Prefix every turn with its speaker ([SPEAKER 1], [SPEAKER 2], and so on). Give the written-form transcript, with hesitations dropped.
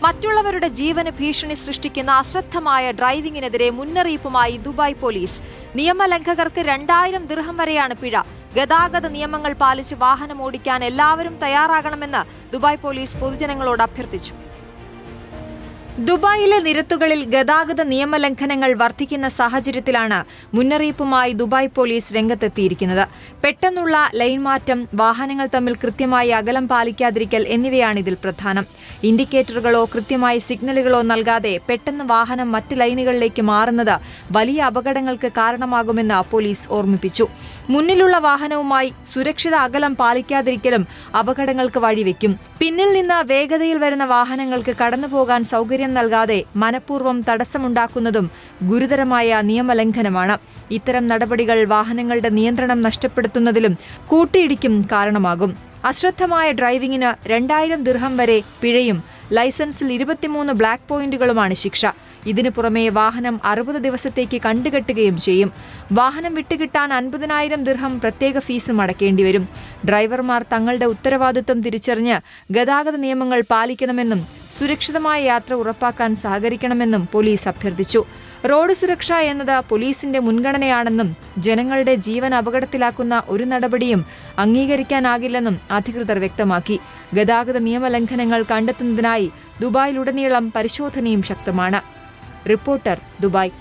[SPEAKER 1] മറ്റുള്ളവരുടെ ജീവന് ഭീഷണി സൃഷ്ടിക്കുന്ന അശ്രദ്ധമായ ഡ്രൈവിംഗിനെതിരെ മുന്നറിയിപ്പുമായി ദുബായ് പോലീസ്. നിയമലംഘകർക്ക് 2000 ദിർഹം വരെയാണ് പിഴ. ഗതാഗത നിയമങ്ങൾ പാലിച്ച് വാഹനം ഓടിക്കാൻ എല്ലാവരും തയ്യാറാകണമെന്ന് ദുബായ് പോലീസ് പൊതുജനങ്ങളോട് അഭ്യർത്ഥിച്ചു. ദുബായിലെ നിരത്തുകളിൽ ഗതാഗത നിയമലംഘനങ്ങൾ വർദ്ധിക്കുന്ന സാഹചര്യത്തിലാണ് മുന്നറിയിപ്പുമായി ദുബായ് പോലീസ് രംഗത്തെത്തിയിരിക്കുന്നത്. പെട്ടെന്നുള്ള ലൈൻ മാറ്റം, വാഹനങ്ങൾ തമ്മിൽ കൃത്യമായി അകലം പാലിക്കാതിരിക്കൽ എന്നിവയാണ് ഇതിൽ പ്രധാനം. ഇൻഡിക്കേറ്ററുകളോ കൃത്യമായി സിഗ്നലുകളോ നൽകാതെ പെട്ടെന്ന് വാഹനം മറ്റ് ലൈനുകളിലേക്ക് മാറുന്നത് വലിയ അപകടങ്ങൾക്ക് കാരണമാകുമെന്ന് പോലീസ് ഓർമ്മിപ്പിച്ചു. മുന്നിലുള്ള വാഹനവുമായി സുരക്ഷിത അകലം പാലിക്കാതിരിക്കലും അപകടങ്ങൾക്ക് വഴിവെക്കും. പിന്നിൽ നിന്ന് വേഗതയിൽ വരുന്ന വാഹനങ്ങൾക്ക് കടന്നുപോകാൻ സൗകര്യം നൽകാതെ മനഃപൂർവ്വം തടസ്സമുണ്ടാക്കുന്നതും ഗുരുതരമായ നിയമലംഘനമാണ്. ഇത്തരം നടപടികൾ വാഹനങ്ങളുടെ നിയന്ത്രണം നഷ്ടപ്പെടുത്തുന്നതിലും കൂട്ടിയിടിക്കും കാരണമാകും. അശ്രദ്ധമായ ഡ്രൈവിംഗിന് 2000 ദിർഹം വരെ പിഴയും ലൈസൻസിൽ 23 ബ്ലാക്ക് പോയിന്റുകളുമാണ് ശിക്ഷ. ഇതിനു പുറമെ വാഹനം 60 ദിവസത്തേക്ക് കണ്ടുകെട്ടുകയും ചെയ്യും. വാഹനം വിട്ടുകിട്ടാൻ 50,000 ദിർഹം പ്രത്യേക ഫീസും അടയ്ക്കേണ്ടിവരും. ഡ്രൈവർമാർ തങ്ങളുടെ ഉത്തരവാദിത്വം തിരിച്ചറിഞ്ഞ് ഗതാഗത നിയമങ്ങൾ പാലിക്കണമെന്നും സുരക്ഷിതമായ യാത്ര ഉറപ്പാക്കാൻ സഹകരിക്കണമെന്നും പോലീസ് അഭ്യർത്ഥിച്ചു. റോഡ് സുരക്ഷ എന്നത് പോലീസിന്റെ മുൻഗണനയാണെന്നും ജനങ്ങളുടെ ജീവൻ അപകടത്തിലാക്കുന്ന ഒരു നടപടിയും അംഗീകരിക്കാനാകില്ലെന്നും അധികൃതർ വ്യക്തമാക്കി. ഗതാഗത നിയമലംഘനങ്ങൾ കണ്ടെത്തുന്നതിനായി ദുബായിലുടനീളം പരിശോധനയും ശക്തമാണ്. Reporter, Dubai.